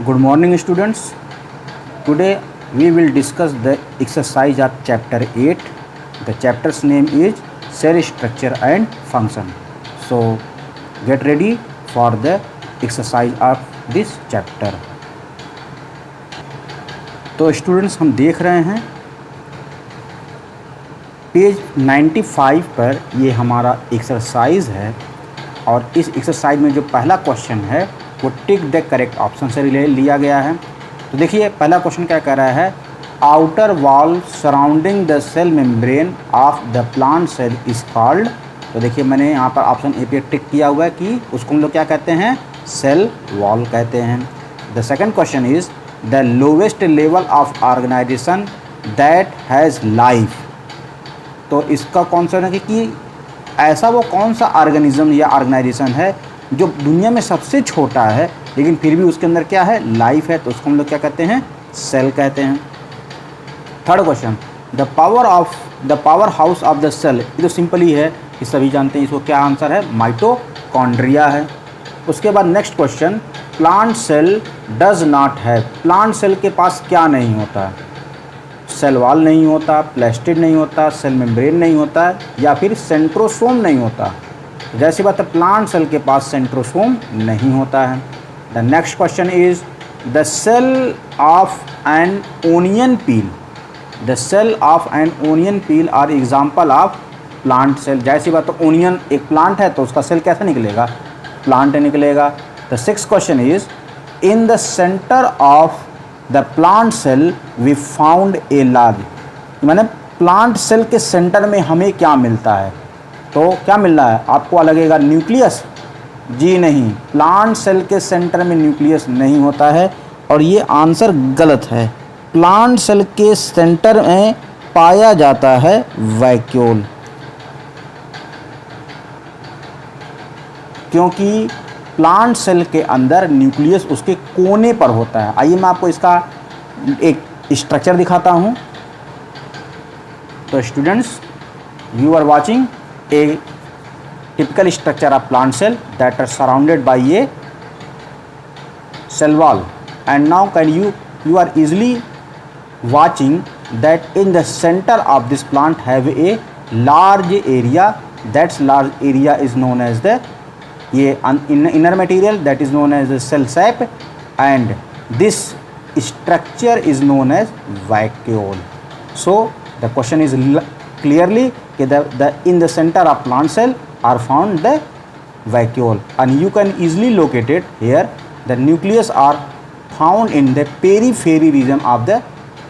Good morning students. Today we will discuss the exercise of chapter 8. The chapter's name is cell structure and function. So get ready for the exercise of this chapter. तो students हम देख रहे हैं page 95 पर ये हमारा exercise है और इस एक्सरसाइज में जो पहला क्वेश्चन है वो टिक द करेक्ट ऑप्शन से लिया गया है। तो देखिए पहला क्वेश्चन क्या कह रहा है, outer wall surrounding the cell membrane of the plant cell is called. तो देखिए मैंने यहाँ पर ऑप्शन ए पे टिक किया हुआ है कि उसको हम लोग क्या कहते हैं, सेल वॉल कहते हैं। The second question is the lowest level of organisation that has life. तो इसका कौन सा है कि ऐसा वो कौन सा ऑर्गेनिज्म या ऑर्गेनाइजेशन है जो दुनिया में सबसे छोटा है लेकिन फिर भी उसके अंदर क्या है, लाइफ है, तो उसको हम लोग क्या कहते हैं, सेल कहते हैं। Third question, the power house of the cell. ये तो सिंपल ही है, ये सभी जानते हैं, इसको क्या आंसर है, माइटोकॉन्ड्रिया है। उसके बाद next question, plant cell does not have. Plant cell के पास क्या नहीं होता, सेल वॉल नहीं होता, प्लास्टिड नहीं होता, सेल मेम्ब्रेन नहीं होता या फिर सेंट्रोसोम नहीं होता। जैसी बात है, प्लांट सेल के पास सेंट्रोसोम नहीं होता है। The next question is the cell of an onion peel. The cell of an onion peel are example of plant cell. जैसी बात है, ओनियन एक प्लांट है तो उसका सेल कैसा निकलेगा, प्लांट निकलेगा। The six question is in the centre of the plant cell we found a large. माने प्लांट सेल के सेंटर में हमें क्या मिलता है, तो क्या मिल रहा है आपको, लगेगा न्यूक्लियस। जी नहीं, प्लांट सेल के सेंटर में न्यूक्लियस नहीं होता है और ये आंसर गलत है। प्लांट सेल के सेंटर में पाया जाता है वैक्यूल, क्योंकि प्लांट सेल के अंदर न्यूक्लियस उसके कोने पर होता है। आइए मैं आपको इसका एक स्ट्रक्चर दिखाता हूँ। तो students, you are watching a typical structure of plant cell that are surrounded by a cell wall, and now you are easily watching that in the center of this plant have a large area. That large area is known as the inner material, that is known as the cell sap, and this structure is known as vacuole. So the question is clearly in the center of plant cell are found the vacuole, and you can easily locate it here. The nucleus are found in the periphery region of the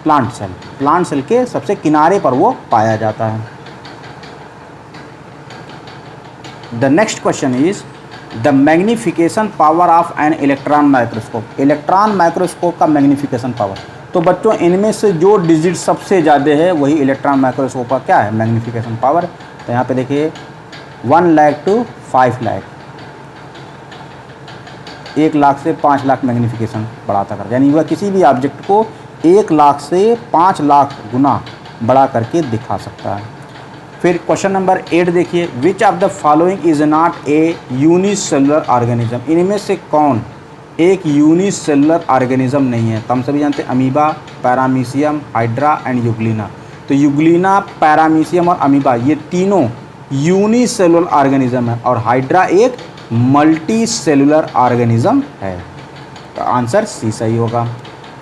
plant cell. plant cell के सबसे किनारे पर वो पाया जाता है। The next question is the magnification power of an electron microscope. Electron microscope का magnification power. तो बच्चों इनमें से जो डिजिट सबसे ज़्यादा है वही इलेक्ट्रॉन माइक्रोस्कोप का क्या है, मैग्नीफिकेशन पावर। तो यहाँ पे देखिए 1 लाख to 5 लाख, 1 लाख से 5 लाख मैग्नीफिकेशन बढ़ाता कर, यानी वह किसी भी ऑब्जेक्ट को 1 लाख से 5 लाख गुना बढ़ा करके दिखा सकता है। फिर क्वेश्चन नंबर 8 देखिए, विच of the following is not A unicellular organism. इनमें से कौन एक यूनिसेलुलर ऑर्गेनिज्म नहीं है। तो हम सभी जानते हैं amoeba, paramecium, hydra and Euglena. तो यूग्लिना, पैरामीशियम और अमीबा ये तीनों यूनिसेलुलर ऑर्गेनिज्म है और हाइड्रा एक मल्टी सेलुलर ऑर्गेनिज्म है। तो आंसर सी सही होगा।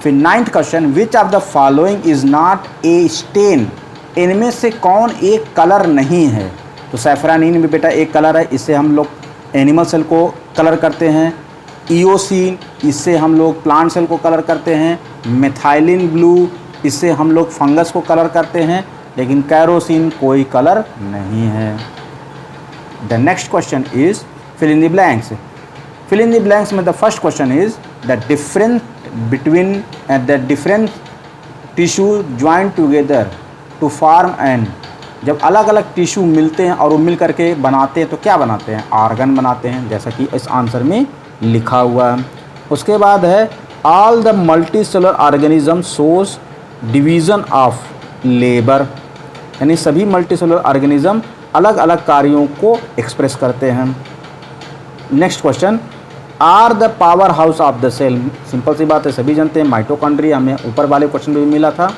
फिर 9th question, which of the following is not a stain. इनमें से कौन एक कलर नहीं है। तो सैफरानीन भी बेटा एक कलर है, इससे हम लोग एनिमल सेल को कलर करते हैं। इओसिन, इससे हम लोग प्लांट सेल को कलर करते हैं। मिथाइलिन ब्लू, इससे हम लोग फंगस को कलर करते हैं। लेकिन कैरोसिन कोई कलर नहीं है। The next question is fill in the blanks. Fill in the blanks में the first question is the difference between the different tissue join together to form an. जब अलग अलग टिश्यू मिलते हैं और वो मिल करके बनाते हैं तो क्या बनाते हैं, ऑर्गन बनाते हैं, जैसा कि इस आंसर में लिखा हुआ है। उसके बाद है all the multi cellular organism shows division of labour, यानी सभी मल्टी सेलुलर ऑर्गेनिज्म अलग अलग कार्यों को एक्सप्रेस करते हैं। Next question, are the power house of the cell. Simple सी बात है, सभी जानते हैं माइटोकॉन्ड्रिया, हमें ऊपर वाले क्वेश्चन में भी मिला था।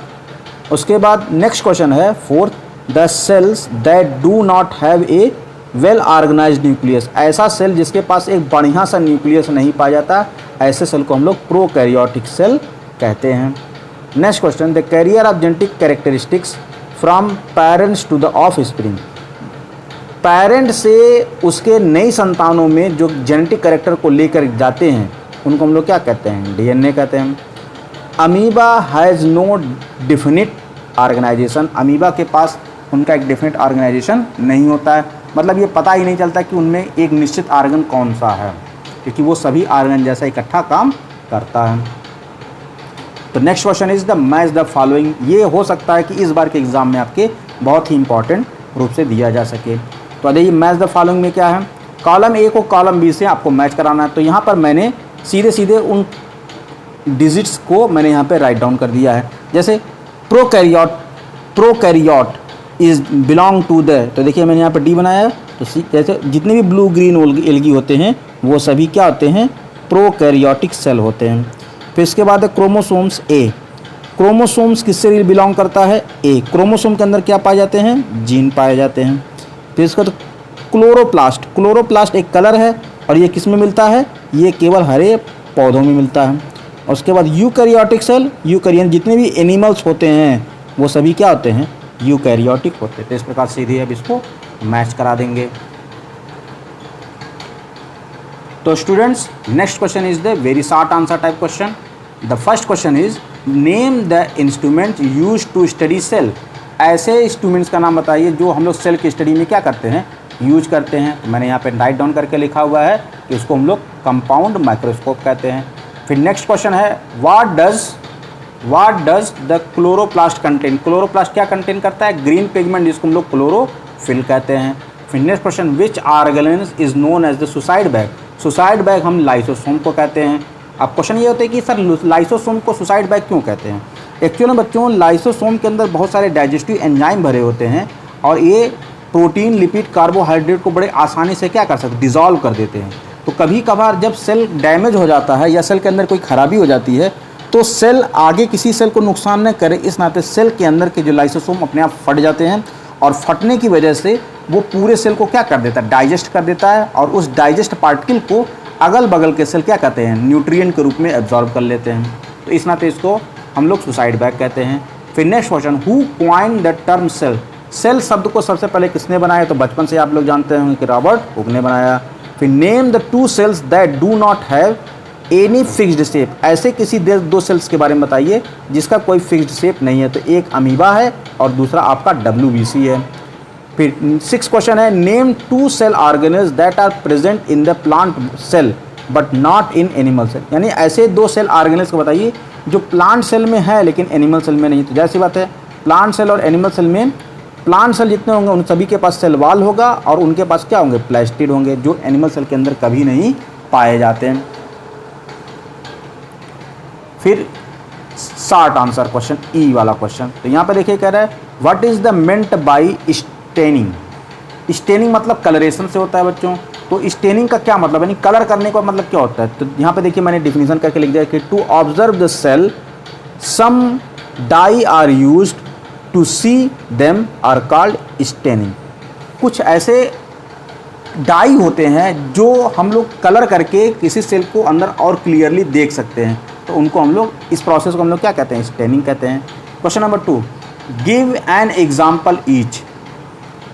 उसके बाद नेक्स्ट क्वेश्चन है fourth, the cells that do not have a well organised nucleus. ऐसा सेल जिसके पास एक बढ़िया सा न्यूक्लियस नहीं पाया जाता, ऐसे सेल को हम लोग प्रोकैरियोटिक सेल कहते हैं। Next question, the carrier of genetic characteristics from parents to the offspring. Parent से उसके नई संतानों में जो जेनेटिक कैरेक्टर को लेकर जाते हैं उनको हम लोग क्या कहते हैं? डीएनए कहते हैं। Amoeba has no definite organisation. Amoeba के पास उनका एक डेफिनेट ऑर्गेनाइजेशन नहीं होता है, मतलब ये पता ही नहीं चलता कि उनमें एक निश्चित ऑर्गन कौन सा है, क्योंकि वो सभी ऑर्गन जैसा इकट्ठा काम करता है। तो next question is the match the following. ये हो सकता है कि इस बार के एग्जाम में आपके बहुत ही इंपॉर्टेंट रूप से दिया जा सके। तो देखिए मैच द फॉलोइंग में क्या है, कॉलम ए को कॉलम बी से आपको मैच कराना है। तो यहाँ पर मैंने सीधे सीधे उन डिजिट्स को मैंने यहाँ पे राइट डाउन कर दिया है। जैसे prokaryote is belong to the, तो देखिए मैंने यहाँ पर डी बनाया है। तो जैसे जितने भी ब्लू ग्रीन एल्गी होते हैं वो सभी क्या होते हैं? प्रोकैरियोटिक सेल होते हैं। फिर इसके बाद है क्रोमोसोम्स ए। क्रोमोसोम्स किससे बिलोंग करता है? ए। क्रोमोसोम के अंदर क्या पाए जाते हैं? जीन पाए जाते हैं। फिर इसका तो क्लोरोप्लास्ट। क्लोरोप्लास्ट एक कलर है और ये किस में मिलता है? ये केवल हरे पौधों में मिलता है। और उसके बाद यूकैरियोटिक सेल, यूकैरियन जितने भी एनिमल्स होते हैं वो सभी क्या होते हैं? यूकैरियोटिक होते हैं। तो इस प्रकार सीधे अब इसको मैच करा देंगे। तो students next question is the very short answer type question. The first question is name the instrument use to study cell. ऐसे इंस्ट्रूमेंट्स का नाम बताइए जो हम लोग सेल की स्टडी में क्या करते हैं? यूज करते हैं। तो मैंने यहाँ पे राइट डाउन करके लिखा हुआ है कि उसको हम लोग कंपाउंड माइक्रोस्कोप कहते हैं। फिर नेक्स्ट क्वेश्चन है what does the chloroplast contain. Chloroplast क्या कंटेन करता है? ग्रीन पिगमेंट, जिसको हम लोग क्लोरोफिल कहते हैं। फिर next question which organelle is known as the suicide bag. Suicide bag हम लाइसोसोम को कहते हैं। अब क्वेश्चन ये होता है कि सर लाइसोसोम को सुसाइड बैग क्यों कहते हैं? एक्चुअली बच्चों लाइसोसोम के अंदर बहुत सारे डाइजेस्टिव एंजाइम भरे होते हैं और ये प्रोटीन, लिपिड, कार्बोहाइड्रेट को बड़े आसानी से क्या कर सकते? डिज़ोल्व कर देते हैं। तो कभी कभार जब सेल डैमेज हो जाता है या सेल के अंदर कोई खराबी हो जाती है तो सेल आगे किसी सेल को नुकसान न करे, इस नाते सेल के अंदर के जो लाइसोसोम अपने आप फट जाते हैं और फटने की वजह से वो पूरे सेल को क्या कर देता है? डाइजेस्ट कर देता है और उस डाइजेस्ट पार्टिकल को अगल बगल के सेल क्या कहते हैं? न्यूट्रिएंट के रूप में एब्जॉर्ब कर लेते हैं। तो इस नाते इसको हम लोग सुसाइड बैग कहते हैं। फिर next question who coined the term cell. Cell शब्द को सबसे पहले किसने बनाया? तो बचपन से आप लोग जानते होंगे कि रॉबर्ट हुक ने बनाया। फिर name the two cells that do not have any fixed shape. ऐसे किसी दो सेल्स के बारे में बताइए जिसका कोई फिक्स्ड शेप नहीं है। तो एक अमीबा है और दूसरा आपका WBC है। फिर 6 क्वेश्चन है name two cell organelles that are present in the plant cell but not in animal cell. यानी ऐसे 2 सेल ऑर्गेनेल्स को बताइए जो प्लांट सेल में है लेकिन एनिमल सेल में नहीं। तो जैसी बात है प्लांट सेल और एनिमल सेल में, प्लांट सेल जितने होंगे उन सभी के पास सेल वॉल होगा और उनके पास क्या होंगे? प्लास्टिड होंगे, जो एनिमल सेल के अंदर कभी नहीं पाए जाते हैं। फिर शॉर्ट आंसर क्वेश्चन ई वाला क्वेश्चन। तो यहाँ पे देखिए कह रहा है what is the meant by staining. Staining मतलब कलरेशन से होता है बच्चों। तो स्टेनिंग का क्या मतलब, यानी कलर करने का मतलब क्या होता है? तो यहाँ पे देखिए मैंने डिफिनीशन करके लिख दिया कि to observe the cell some dye are used to see them are called staining. कुछ ऐसे डाई होते हैं जो हम लोग कलर करके किसी सेल को अंदर और क्लियरली देख सकते हैं, तो उनको हम लोग, इस प्रोसेस को हम लोग क्या कहते हैं? स्टेनिंग कहते हैं। Question number 2 give an example each.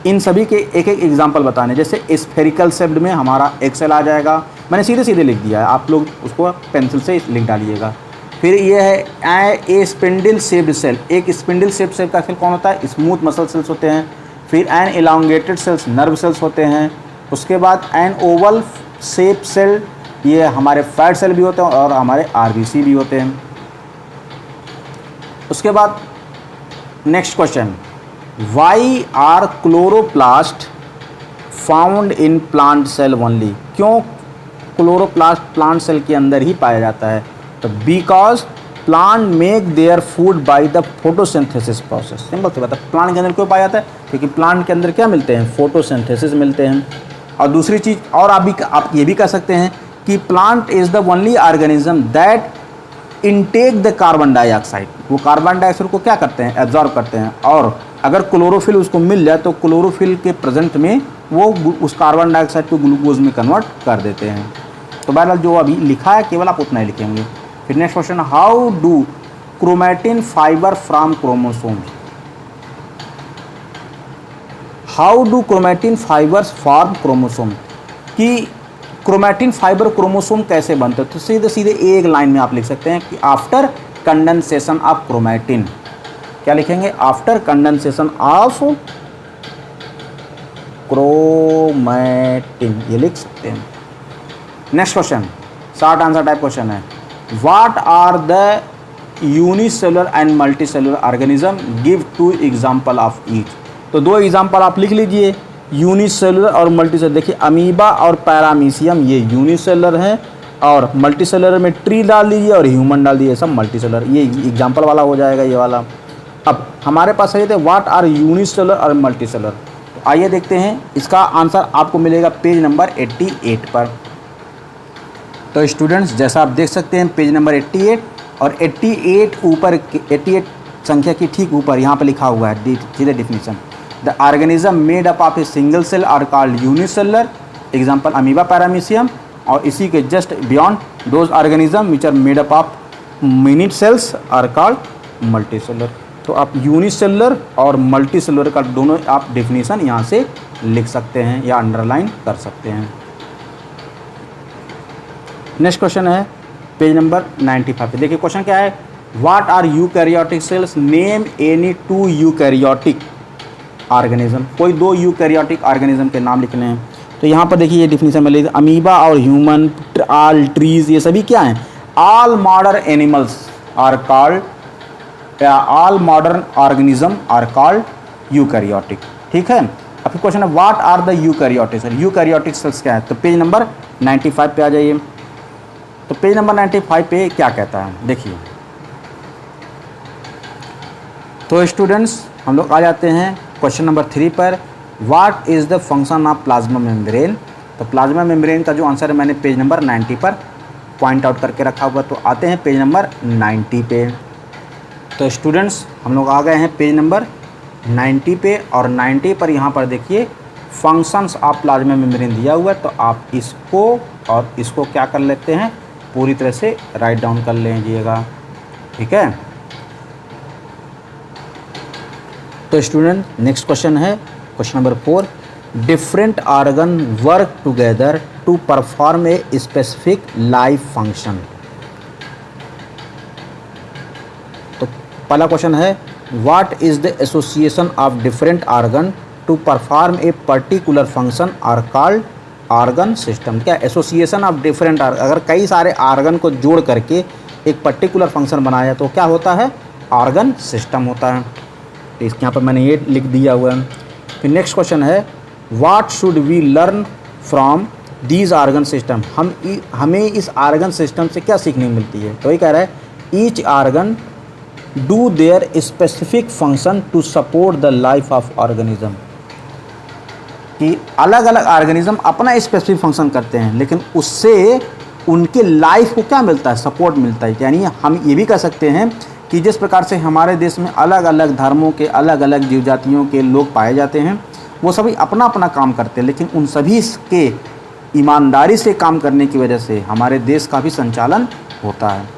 इन सभी के एक एक एग्जाम्पल बताने। जैसे स्फेरिकल शेप्ड में हमारा एक सेल आ जाएगा, मैंने सीधे सीधे लिख दिया है, आप लोग उसको पेंसिल से लिख डालिएगा। फिर ये है ए स्पिंडल शेप्ड सेल। एक स्पिंडल शेप सेल का सेल कौन होता है? स्मूथ मसल सेल्स होते हैं। फिर an elongated cells nerve cells होते हैं। उसके बाद एन ओवल शेप सेल, ये हमारे फैट सेल भी होते हैं और हमारे RBC भी होते हैं। उसके बाद next question why are chloroplast found in plant cell only. क्यों क्लोरोप्लास्ट प्लांट सेल के अंदर ही पाया जाता है? तो because plant make their food by the photosynthesis process. Simple सी बात है, प्लांट के अंदर क्यों पाया जाता है? क्योंकि प्लांट के अंदर क्या मिलते हैं? फोटोसिंथेसिस मिलते हैं। और दूसरी चीज़ और आप ये भी कह सकते हैं कि plant is the only organism that intake the carbon dioxide, वो कार्बन डाइऑक्साइड को क्या करते हैं, एब्जॉर्ब करते हैं, और अगर क्लोरोफिल उसको मिल जाए तो क्लोरोफिल के प्रेजेंट में वो उस कार्बन डाइऑक्साइड को ग्लूकोज में कन्वर्ट कर देते हैं। तो बहरहाल जो अभी लिखा है केवल आप उतना ही लिखेंगे। फिर next question, how do chromatin fibre from chromosome, how do chromatin fibres form chromosome, कि क्रोमैटिन फाइबर क्रोमोसोम कैसे बनते हैं। तो सीधे सीधे एक लाइन में आप लिख सकते हैं कि आफ्टर कंडेंसेशन ऑफ क्रोमैटिन, क्या लिखेंगे, आफ्टर कंडेंसेशन ऑफ क्रोमैटिन, ये लिख सकते हैं। Next question short answer type question है, what are the unicellular and multicellular organism, give 2 example of each. तो 2 एग्जाम्पल आप लिख लीजिए, यूनिसेलुलर और मल्टीसेलुलर। देखिए अमीबा और पैरामीशियम ये यूनिसेलुलर है, और मल्टीसेलुलर में ट्री डाल दीजिए और ह्यूमन डाल दीजिए, सब मल्टीसेलुलर, ये एग्जाम्पल वाला हो जाएगा ये वाला। अब हमारे पास है व्हाट आर यूनिसेलुलर और मल्टीसेलुलर। तो आइए देखते हैं, इसका आंसर आपको मिलेगा पेज नंबर 88 पर। तो स्टूडेंट्स जैसा आप देख सकते हैं पेज नंबर 88 और 88 ऊपर 88 संख्या की ठीक ऊपर यहाँ पर लिखा हुआ है सीधे definition, the organism made up of a single cell are called unicellular, example amoeba paramecium, और इसी के just beyond those organism which are made up of many cells are called multicellular. तो आप यूनिसेलुलर और मल्टीसेलुलर का दोनों आप definition यहाँ से लिख सकते हैं या अंडरलाइन कर सकते हैं। नेक्स्ट क्वेश्चन है पेज नंबर 95 पे। देखिए क्वेश्चन क्या है, what are eukaryotic cells, name any 2 eukaryotic organism, कोई 2 यूकैरियोटिक ऑर्गेनिज्म के नाम लिखने हैं। तो यहाँ पर देखिए ये डिफिनीशन में लिखा, अमीबा और ह्यूमन, ऑल ट्रीज, ये सभी क्या हैं, all modern animals are called, all modern organism are called eukaryotic. ठीक है। अब फिर क्वेश्चन है what are the eukaryotic cell, eukaryotic cells क्या है। तो पेज नंबर 95 पे आ जाइए। तो पेज नंबर 95 पे क्या कहता है, देखिए। तो स्टूडेंट्स हम लोग आ जाते हैं क्वेश्चन नंबर 3 पर, what is the function of plasma membrane. तो प्लाज्मा मेम्ब्रेन का जो आंसर है मैंने पेज नंबर 90 पर पॉइंट आउट करके रखा हुआ। तो आते हैं पेज नंबर 90 पे। तो स्टूडेंट्स हम लोग आ गए हैं पेज नंबर 90 पे, और 90 पर यहाँ पर देखिए फंक्शंस ऑफ प्लाज्मा मेम्ब्रेन दिया हुआ है। तो आप इसको और इसको क्या कर लेते हैं, पूरी तरह से राइट डाउन कर लीजिएगा। ठीक है। तो स्टूडेंट नेक्स्ट क्वेश्चन है question number 4, different organ work together to perform a specific life function. तो पहला क्वेश्चन है, what is the association of different organ to perform a particular function are called organ system. क्या association of different organ, अगर कई सारे organ को जोड़ करके एक पर्टिकुलर फंक्शन बनाया तो क्या होता है, ऑर्गन सिस्टम होता है। तो इसके यहाँ पर मैंने ये लिख दिया हुआ है। फिर नेक्स्ट क्वेश्चन है, what should we learn from these organ system. हमें इस ऑर्गन सिस्टम से क्या सीखने मिलती है। तो ये कह रहा है, each organ do their specific function to support the life of organism, कि अलग अलग ऑर्गेनिज्म अपना स्पेसिफिक फंक्शन करते हैं, लेकिन उससे उनके लाइफ को क्या मिलता है, सपोर्ट मिलता है। यानी हम ये भी कह सकते हैं कि जिस प्रकार से हमारे देश में अलग अलग धर्मों के अलग अलग जीव जातियों के लोग पाए जाते हैं, वो सभी अपना अपना काम करते हैं, लेकिन उन सभी के ईमानदारी से काम करने की वजह से हमारे देश का भी संचालन होता है।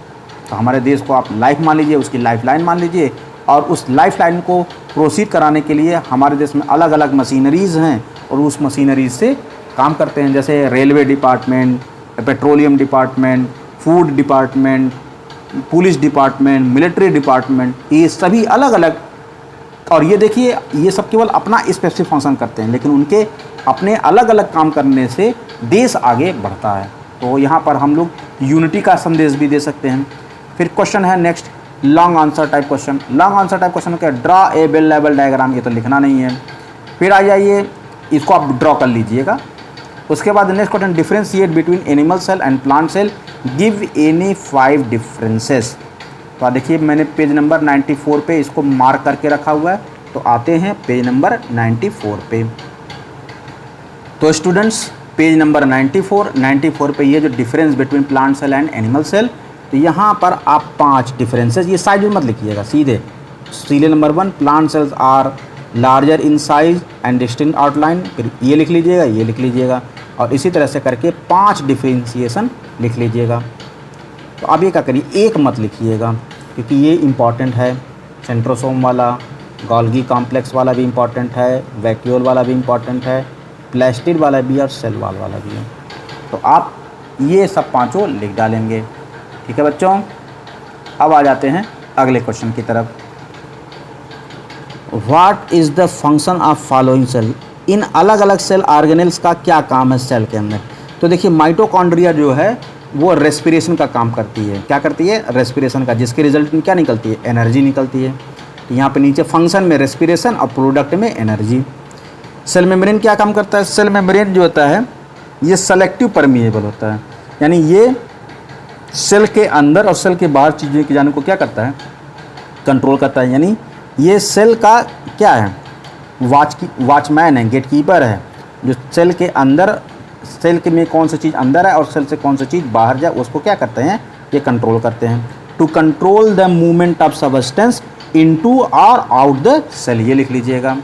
तो हमारे देश को आप लाइफ मान लीजिए, उसकी लाइफ लाइन मान लीजिए, और उस लाइफ लाइन को प्रोसीड कराने के लिए हमारे देश में अलग अलग मशीनरीज़ हैं, और उस मशीनरीज से काम करते हैं, जैसे railway department, petroleum department, food department, police department, military department, ये सभी अलग अलग। और ये देखिए ये सब केवल अपना स्पेसिफिक फंक्शन करते हैं, लेकिन उनके अपने अलग अलग काम करने से देश आगे बढ़ता है। तो यहाँ पर हम लोग यूनिटी का संदेश भी दे सकते हैं। फिर क्वेश्चन है next, long answer type question. Long answer type question क्या, ड्रा ए बेल लेवल डायग्राम, ये तो लिखना नहीं है। फिर आ जाइए, इसको आप ड्रॉ कर लीजिएगा। उसके बाद next question, differentiate between animal cell and plant cell, give any 5 differences. तो आप देखिए मैंने पेज नंबर 94 पे इसको मार्क करके रखा हुआ है। तो आते हैं पेज नंबर 94 पे। तो स्टूडेंट्स पेज नंबर 94 पे ये जो difference between plant cell and animal cell, तो यहाँ पर आप 5 डिफरेंसेस, ये साइज मत लिखिएगा, सीधे serial number 1 plant cells are larger in size and distinct outline, फिर ये लिख लीजिएगा, ये लिख लीजिएगा, और इसी तरह से करके 5 डिफरेंशिएशन लिख लीजिएगा। तो आप ये क्या करिए, एक मत लिखिएगा क्योंकि ये इम्पॉर्टेंट है। सेंट्रोसोम वाला, गोल्गी कॉम्प्लेक्स वाला भी इम्पॉर्टेंट है, वैक्यूल वाला भी इम्पॉर्टेंट है, प्लास्टिड वाला भी और सेल वाल वाला भी है। तो आप ये सब 5 लिख डालेंगे। ठीक है बच्चों, अब आ जाते हैं अगले क्वेश्चन की तरफ। What is the function of following cell, इन अलग अलग सेल ऑर्गेनेल्स का क्या काम है सेल के अंदर। तो देखिए माइटोकॉन्ड्रिया जो है वो रेस्पिरेशन का काम करती है। क्या करती है, रेस्पिरेशन का, जिसके रिजल्ट में क्या निकलती है, एनर्जी निकलती है। तो यहाँ पे नीचे फंक्शन में रेस्पिरेशन और प्रोडक्ट में एनर्जी। सेल मेम्ब्रेन क्या काम करता है, सेल मेम्ब्रेन जो होता है ये सेलेक्टिव परमिएबल होता है, यानी ये सेल के अंदर और सेल के बाहर चीज़ों की जाने को क्या करता है, कंट्रोल करता है। यानी ये सेल का क्या है, वॉचमैन है, गेटकीपर है, जो सेल के अंदर, सेल के में कौन सी चीज़ अंदर है और सेल से कौन सी चीज़ बाहर जाए उसको क्या करते हैं, ये कंट्रोल करते हैं। To control the movement of substance into और आउट द सेल, ये लिख लीजिएगा।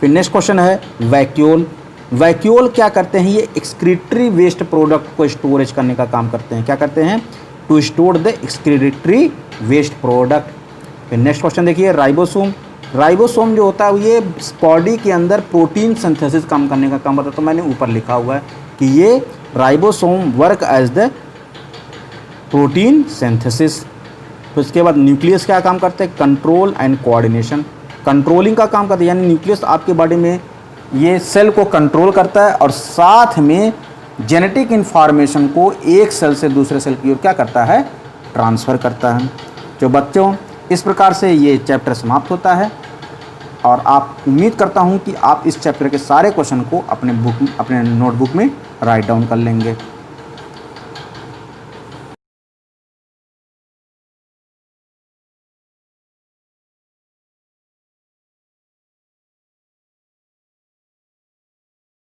फिर नेक्स्ट क्वेश्चन है वैक्यूल। वैक्यूल क्या करते हैं, ये एक्सक्रीटरी वेस्ट प्रोडक्ट को स्टोरेज करने का काम करते हैं। क्या करते हैं, to store the excretory waste product. फिर नेक्स्ट क्वेश्चन देखिए राइबोसोम। राइबोसोम जो होता है ये बॉडी के अंदर प्रोटीन सिंथेसिस काम करने का काम करता है। तो मैंने ऊपर लिखा हुआ है कि ये ribosome work as the protein synthesis. तो इसके बाद न्यूक्लियस क्या काम करते हैं, कंट्रोल एंड कोऑर्डिनेशन, कंट्रोलिंग का काम करते हैं। यानी न्यूक्लियस आपके बॉडी में ये सेल को कंट्रोल करता है और साथ में जेनेटिक इन्फॉर्मेशन को एक सेल से दूसरे सेल की ओर क्या करता है, ट्रांसफ़र करता है। जो बच्चों इस प्रकार से ये चैप्टर समाप्त होता है और आप उम्मीद करता हूँ कि आप इस चैप्टर के सारे क्वेश्चन को अपने नोटबुक में राइट डाउन कर लेंगे।